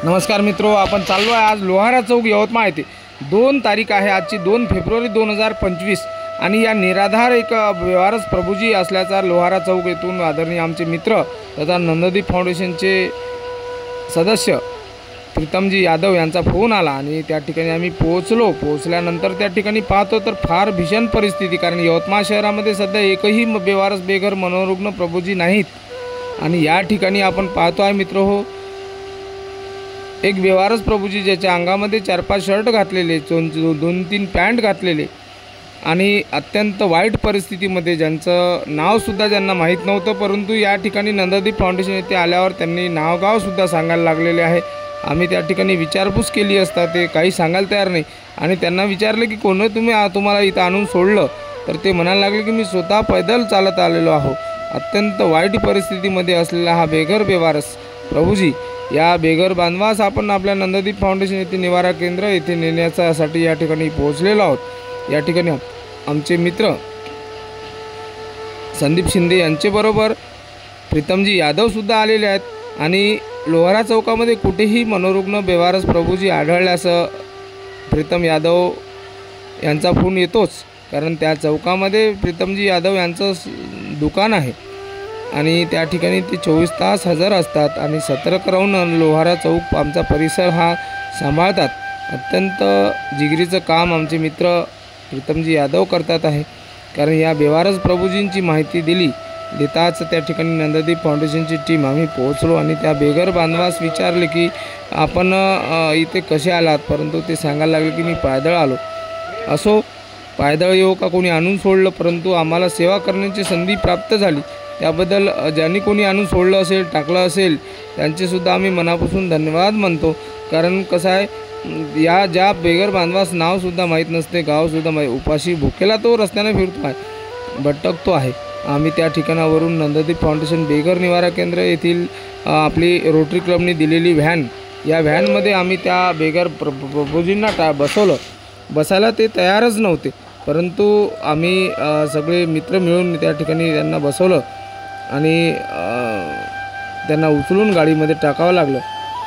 नमस्कार मित्रो, आपण चाललो आहे आज लोहारा चौक यवतमाळ येथे। 2 तारीख आहे आजची, 2 फेब्रुवारी 2025 आणि या निराधार एक बेवारस प्रभूजी असल्याचा लोहारा चौक येथून आदरणीय आमचे मित्र तथा नंददीप फाउंडेशनचे सदस्य प्रीतमजी यादव यांचा फोन आला आणि त्या ठिकाणी आम्ही पोहोचल्यानंतर त्या ठिकाणी पाहतो तर फार भीषण परिस्थिती, कारण यवतमाळ शहरामध्ये सध्या एकही बेवारस बेघर मनोरुग्ण प्रभूजी नाहीत। आणि या ठिकाणी आपण पाहतो आहे मित्र हो, एक बेवारस प्रभूजी ज्याच्या अंगामध्ये 4-5 शर्ट घातलेले, 2-3 पॅन्ट घातलेले आणि अत्यंत वाईट परिस्थितीमध्ये, ज्यांचं नावसुद्धा ज्यांना माहीत नव्हतं, परंतु या ठिकाणी नंददीप फाउंडेशन येथे आल्यावर त्यांनी नावगावसुद्धा सांगायला लागलेले आहे। आम्ही त्या ठिकाणी विचारपूस केली असता ते काही सांगायला तयार नाही आणि त्यांना विचारलं की कोण तुम्हाला इथं आणून सोडलं, तर ते म्हणायला लागले की मी स्वतः पैदल चालत आलेलो आहो। अत्यंत वाईट परिस्थितीमध्ये असलेला हा बेवारस प्रभूजी, या बेघर बांधवास आपण आपल्या नंददीप फाउंडेशन येथे निवारा केंद्र येथे नेण्यासाठी या ठिकाणी पोहोचलेलो आहोत। या ठिकाणी आमचे मित्र संदीप शिंदे यांच्याबरोबर प्रीतमजी यादवसुद्धा आलेले आहेत आणि लोहारा चौकामध्ये कुठेही मनोरुग्ण बेवारस प्रभूजी आढळल्यास प्रीतम यादव यांचा फोन येतोच, कारण त्या चौकामध्ये प्रीतमजी यादव यांचं दुकान आहे आणि त्या ठिकाणी ते 24 तास हजर असतात आणि सतर्क राहून लोहारा चौक आमचा परिसर हा सांभाळतात। अत्यंत जिगरीचं काम आमचे मित्र प्रीतमजी यादव करतात आहे, कारण या बेवारस प्रभूजींची माहिती देताच त्या ठिकाणी नंददीप फाउंडेशनची टीम आम्ही पोहोचलो आणि त्या बेघर बांधवास विचारले की आपण इथे कसे आलात, परंतु ते सांगायला लागले की मी पायदळ आलो। असो, पायदळ येऊ का कोणी आणून सोडलं, परंतु आम्हाला सेवा करण्याची संधी प्राप्त झाली, त्याबद्दल ज्यांनी कोणी आणून सोडलं असेल, टाकलं असेल, त्यांचेसुद्धा आम्ही मनापासून धन्यवाद मानतो। कारण कसं आहे, या ज्या बेघर बांधवास नावसुद्धा माहीत नसते, गावसुद्धा माहीत, उपाशी भुकेला तो रस्त्याने फिरतो आहे, भटकतो आहे। आम्ही त्या ठिकाणावरून नंददीप फाउंडेशन बेघर निवारा केंद्र येथील आपली रोटरी क्लबने दिलेली व्हॅन, या व्हॅनमध्ये आम्ही त्या बेघर प्रभूजींना बसायला ते तयारच नव्हते, परंतु आम्ही सगळे मित्र मिळून त्या ठिकाणी त्यांना बसवलं आणि त्यांना उचलून गाडीमध्ये टाकावं लागलं।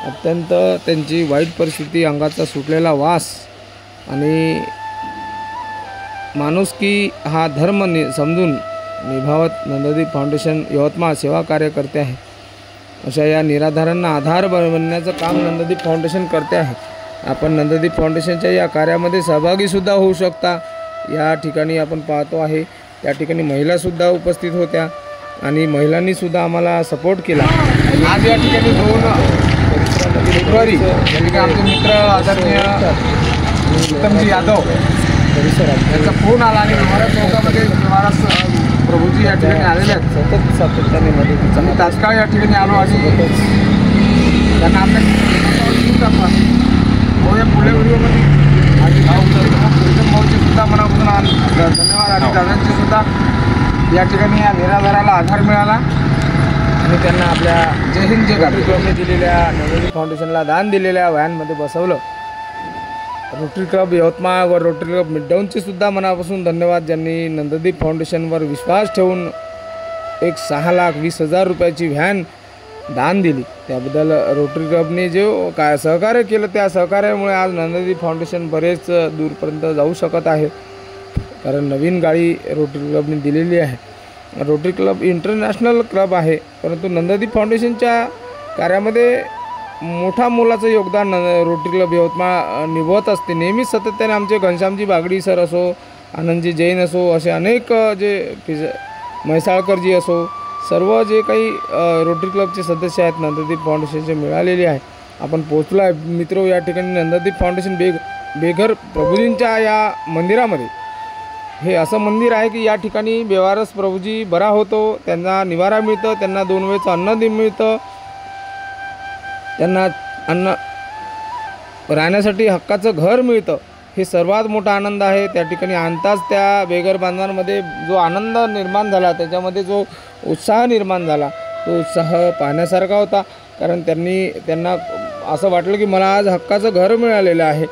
अत्यंत त्यांची वाईट परिस्थिती, अंगाचा सुटलेला वास आणि माणुसकी हा धर्म समजून निभावत नंददीप फाउंडेशन यवतमाळ सेवा कार्य करते आहे। अशा या निराधारांना आधार बनण्याचं काम नंददीप फाउंडेशन करते आहे। आपण नंददीप फाउंडेशनच्या या कार्यामध्ये सहभागीसुद्धा होऊ शकता। या ठिकाणी आपण पाहतो आहे, त्या ठिकाणी महिलासुद्धा उपस्थित होत्या आणि महिलांनीसुद्धा आम्हाला सपोर्ट केला। आज या ठिकाणी 2 फेब्रुवारी आमचे मित्र आदरणीय प्रीतमजी यादव यांचा फोन आला आणि लोहारा चौकामध्ये बेवारस प्रभूजी या ठिकाणी आलेले आहेत। सतत सातत्याने मदतीचा आम्ही तात्काळ या ठिकाणी आलो आणि त्यांना आपल्या हो या पुढल्या व्हिडिओमध्ये भाऊचेसुद्धा मनापासून धन्यवाद आणि दादांचेसुद्धा या ठिकाणी या निराधाराला आधार मिळाला आणि त्यांना आपल्या जय हिंद जय रोटरी क्लबने दिलेल्या नंददीप फाउंडेशनला दान दिलेल्या व्हॅनमध्ये बसवलं। रोटरी क्लब यवतमाळ व रोटरी क्लब मिडटाऊनचे सुद्धा मनापासून धन्यवाद, ज्यांनी नंददीप फाउंडेशनवर विश्वास ठेवून एक 6,20,000 रुपयाची व्हॅन दान दिली, त्याबद्दल रोटरी क्लबने जो काय सहकार्य केलं, त्या सहकार्यामुळे आज नंददीप फाउंडेशन बरेच दूरपर्यंत जाऊ शकत आहे, कारण नवीन गाडी रोटरी क्लबने दिलेली आहे। रोटरी क्लब इंटरनॅशनल क्लब आहे, परंतु नंददीप फाउंडेशनच्या कार्यामध्ये मोठा मोलाचं योगदान रोटरी क्लब यवतमाळ निभवत असते। नेहमीच सातत्याने आमचे घनश्यामजी बागडी सर असो, आनंदजी जैन असो, असे अनेक जे म्हैसाळकरजी असो, सर्व जे काही रोटरी क्लबचे सदस्य आहेत नंददीप फाउंडेशनचे मिळालेले आहे। आपण पोहोचलो आहे मित्र या ठिकाणी नंददीप फाउंडेशन बेघर प्रभूजींच्या या मंदिरामध्ये। हे असं मंदिर आहे की या ठिकाणी बेवारस प्रभूजी बरा होतो, त्यांना निवारा मिळतं, त्यांना 2 वेळचं अन्न मिळतं, त्यांना राहण्यासाठी हक्काचं घर मिळतं। हे सर्वात मोठा आनंद आहे। त्या ठिकाणी आणताच त्या बेघर बांधवांमध्ये जो आनंद निर्माण झाला, त्याच्यामध्ये जो उत्साह निर्माण झाला, तो उत्साह पाहण्यासारखा होता, कारण त्यांना असं वाटलं की मला आज हक्काचं घर मिळालेलं आहे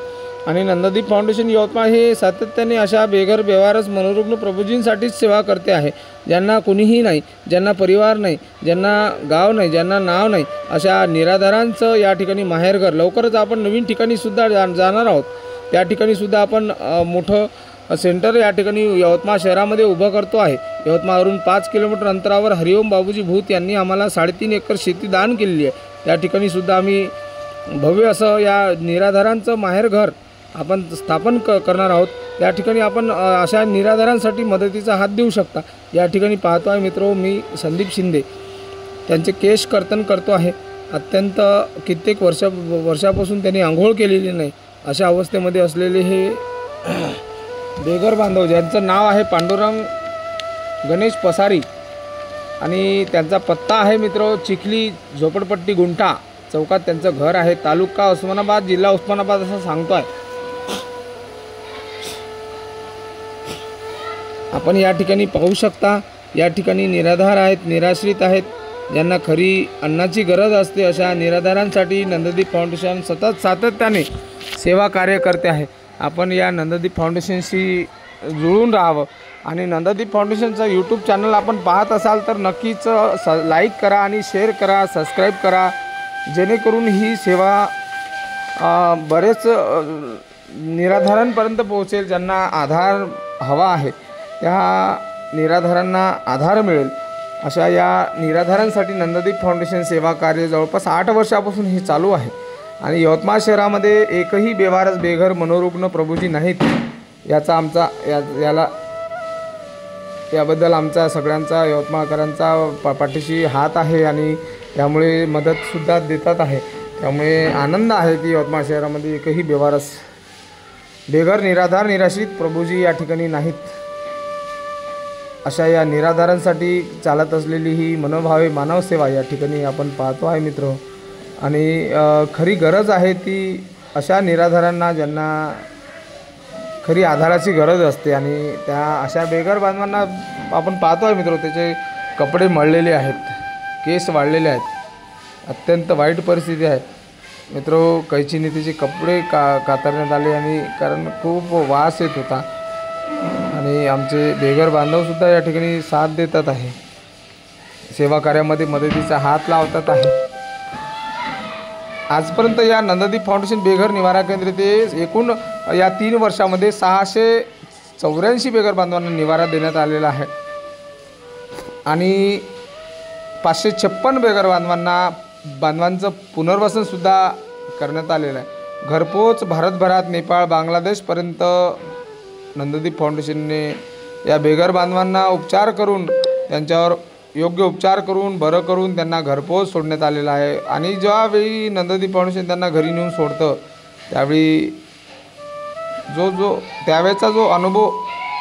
आणि नंददीप फाउंडेशन यवतमाळ हे सातत्याने अशा बेघर बेवारस मनोरुग्ण प्रभूजींसाठीच सेवा करते आहे. ज्यांना कुणीही नाही, ज्यांना परिवार नाही, ज्यांना गाव नाही, ज्यांना नाव नाही, अशा निराधारांचं या ठिकाणी माहेरघर. लवकरच आपण नवीन ठिकाणीसुद्धा जाणार आहोत. त्या ठिकाणीसुद्धा आपण मोठं सेंटर या ठिकाणी यवतमाळ शहरामध्ये उभं करतो आहे. यवतमाळवरून 5 किलोमीटर अंतरावर हरिओम बाबूजी भूत यांनी आम्हाला 3.5 एकर शेती दान केलेली आहे. त्या ठिकाणीसुद्धा आम्ही भव्य असं या निराधारांचं माहेरघर आपण स्थापन करणार आहोत. या ठिकाणी आपण अशा निराधारांसाठी मदतीचा हात देऊ शकता. या ठिकाणी पाहतो आहे मित्रो, मी संदीप शिंदे त्यांचे केश कर्तन करतो आहे. अत्यंत कित्येक वर्षापासून त्यांनी आंघोळ केलेली नाही अशा अवस्थेमध्ये असलेले हे बेघर बांधव, ज्यांचं नाव आहे पांडुरंग गणेश पसारी आणि त्यांचा पत्ता आहे मित्रो चिखली झोपडपट्टी गुंठा चौकात त्यांचं घर आहे. तालुका उस्मानाबाद, जिल्हा उस्मानाबाद असं सांगतो आहे. आपण या ठिकाणी पाहू शकता, या ठिकाणी निराधार आहेत, निराश्रित आहेत, ज्यांना खरी अन्नाची गरज असते. अशा निराधारांसाठी नंददीप फाउंडेशन सातत्याने सेवा कार्य करते आहे. आपण या नंददीप फाउंडेशनशी जुळून राहावं आणि नंददीप फाउंडेशनचा यूट्यूब चॅनल आपण पाहत असाल तर नक्कीच लाईक करा आणि शेअर करा, सबस्क्राईब करा, जेणेकरून ही सेवा बरेच निराधारांपर्यंत पोहोचेल. ज्यांना आधार हवा आहे त्या निराधारांना आधार मिळेल. अशा या निराधारांसाठी नंददीप फाउंडेशन सेवा कार्य जवळपास 8 वर्षापासून हे चालू आहे. आणि यवतमाळ शहरामध्ये एकही बेवारस बेघर मनोरुग्ण प्रभूजी नाहीत. याबद्दल आमचा सगळ्यांचा यवतमाळकरांचा पाठीशी हात आहे आणि त्यामुळे मदतसुद्धा देतात आहे. त्यामुळे आनंद आहे की यवतमाळ शहरामध्ये एकही बेवारस बेघर निराधार निराश्रित प्रभूजी या ठिकाणी नाहीत. अशा या निराधारांसाठी चालत असलेली ही मनोभावे मानवसेवा या ठिकाणी आपण पाहतो आहे मित्र. आणि खरी गरज आहे ती अशा निराधारांना ज्यांना खरी आधाराची गरज असते. आणि त्या अशा बेघर बांधवांना आपण पाहतो आहे मित्र, त्याचे कपडे मळलेले आहेत, केस वाढलेले आहेत, अत्यंत वाईट परिस्थिती आहे मित्र. कैचीने तिचे कपडे कातरण्यात आले आणि कारण खूप वास येत होता. आणि आमचे बेघर बांधवसुद्धा या ठिकाणी साथ देतात आहे, सेवा कार्यामध्ये मदतीचा हात लावतात आहे. आजपर्यंत या नंददीप फाउंडेशन बेघर निवारा केंद्र ते एकूण या 3 वर्षामध्ये 684 बेघर बांधवांना निवारा देण्यात आलेला आहे आणि 556 बेघर बांधवांचं पुनर्वसनसुद्धा करण्यात आलेलं आहे. घरपोच भारतभरात नेपाळ बांगलादेशपर्यंत नंददीप फाउंडेशनने या बेघर बांधवांना उपचार करून त्यांच्यावर योग्य उपचार करून बरं करून त्यांना घरपोच सोडण्यात आलेलं आहे. आणि ज्यावेळी नंददीप फाउंडेशन त्यांना घरी नेऊन सोडतं त्यावेळी त्यावेळेचा जो अनुभव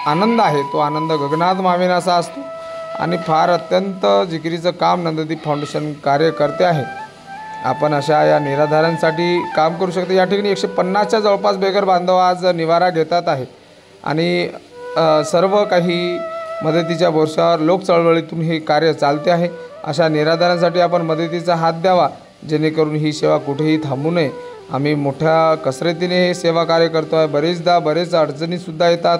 आनंद आहे तो आनंद गगनात मावेन असा असतो. आणि फार अत्यंत जिकिरीचं काम नंददीप फाउंडेशन कार्य करते आहे. आपण अशा या निराधारांसाठी काम करू शकतो. या ठिकाणी 150च्या जवळपास बेघर बांधव आज निवारा घेतात आहे आणि सर्व काही मदतीच्या भरोशावर लोक चळवळीतून हे कार्य चालते आहे. अशा निराधारांसाठी आपण मदतीचा हात द्यावा जेणेकरून ही सेवा कुठेही थांबू नये. आम्ही मोठ्या कसरतीने हे सेवा कार्य करतो आहे. बरेच अडचणीसुद्धा येतात.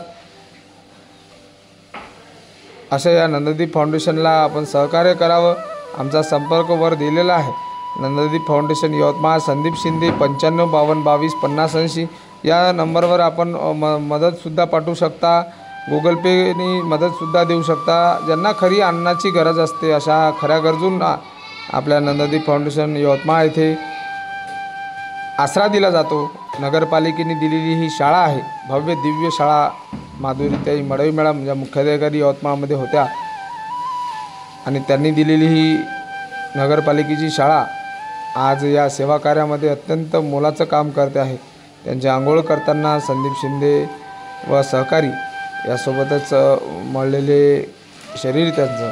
अशा या नंददीप फाउंडेशनला आपण सहकार्य करावं. आमचा संपर्क वर दिलेला आहे. नंददीप फाउंडेशन यवतमाळ, संदीप शिंदे, 95 52 22 50 80 या नंबरवर आपण मदतसुद्धा पाठवू शकता. गुगल पेनी मदतसुद्धा देऊ शकता. ज्यांना खरी अन्नाची गरज असते अशा खऱ्या गरजूंना आपल्या नंददीप फाउंडेशन यवतमाळ येथे आसरा दिला जातो. नगरपालिकेने दिलेली ही शाळा आहे, भव्य दिव्य शाळा. माधुरीताई मडवी मॅडम ज्या मुख्याधिकारी यवतमाळमध्ये होत्या आणि त्यांनी दिलेली ही नगरपालिकेची शाळा आज या सेवा कार्यामध्ये अत्यंत मोलाचं काम करते आहे. त्यांचे आंघोळ करताना संदीप शिंदे व सहकारी यासोबतच मळलेले शरीर त्यांचं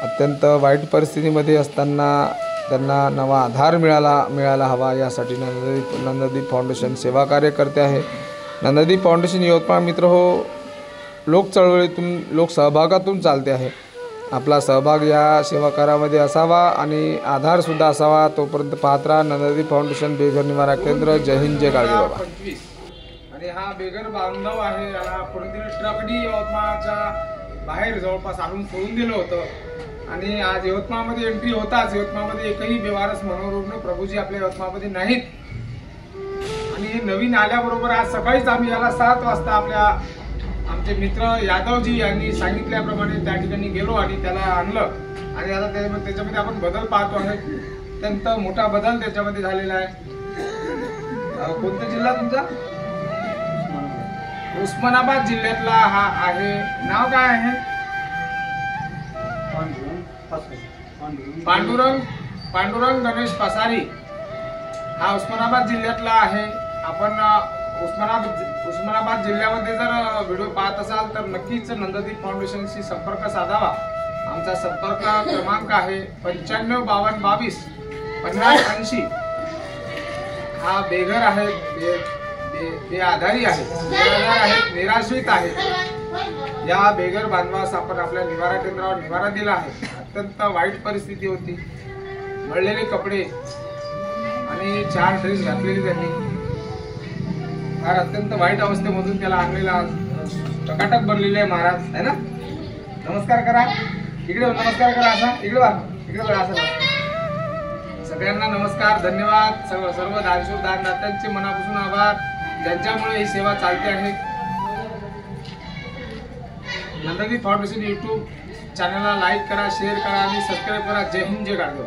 अत्यंत वाईट परिस्थितीमध्ये असताना त्यांना नवा आधार मिळाला हवा यासाठी नंददीप फाउंडेशन सेवा कार्य करते आहे. नंददीप फाउंडेशन यवतमाळ मित्र हो लोक चळवळीतून लोकसहभागातून चालते आहे. आपला सहभाग या सेवा कार्यामध्ये असावा आणि आधारसुद्धा असावा. तोपर्यंत पाहत राहा नंददीप फाउंडेशन बेघर निवारा केंद्र. जय हिंद, जय गाडगे बाबा. आणि हा बेघर बांधव आहे, याला कोणीतरी ट्रकनी यवतमाळच्या बाहेर जवळपास आणून सोडून दिलं होतं आणि आज यवतमाळमध्ये एंट्री होताच यवतमाळमध्ये एकही बेवारस मनोरुग्ण प्रभूजी आपल्या यवतमाळमध्ये नाहीत. आणि हे नवीन आल्याबरोबर आज सकाळीच आम्ही याला 7 वाजता आमचे मित्र यादवजी यांनी सांगितल्याप्रमाणे त्या ठिकाणी गेलो आणि त्याला आणलं आणि आता त्याच्यामध्ये आपण बदल पाहतो आहे. अत्यंत मोठा बदल त्याच्यामध्ये झालेला आहे. कोणता जिल्हा तुमचा? उस्मानाबाद जिल्ह्यातला हा आहे. नाव काय आहे? पांडुरंग गणेश पसारी. हा उस्मानाबाद जिल्ह्यातला आहे. आपण उस्मानाबाद जिल्ह्यामध्ये जर व्हिडिओ पाहत असाल तर नक्कीच नंददीप फाउंडेशनशी संपर्क साधावा. आमचा संपर्क क्रमांक आहे 955222 5080. हा बेघर आहे, बेआधारी आहे, निराश्रित आहे. या बेघर बांधवास आपण आपल्या निवारा केंद्रावर निवारा दिला आहे. अत्यंत वाईट परिस्थिती होती. मळलेले कपडे आणि 4 ड्रेस घातलेले त्यांनी. फार अत्यंत वाईट अवस्थेमधून त्याला आणलेला टकाटक भरलेले आहे महाराज, है ना. नमस्कार करा इकडे, नमस्कार करा असा इकडे बघा असं. सगळ्यांना नमस्कार, धन्यवाद. सर्व दानदात्यांचे मनापासून आभार, ज्यांच्यामुळे ही सेवा चालते आहे. नंददीप फाउंडेशन YouTube चॅनलला लाईक करा, शेअर करा आणि सबस्क्राईब करा. जय हिंद, जय गाडगे.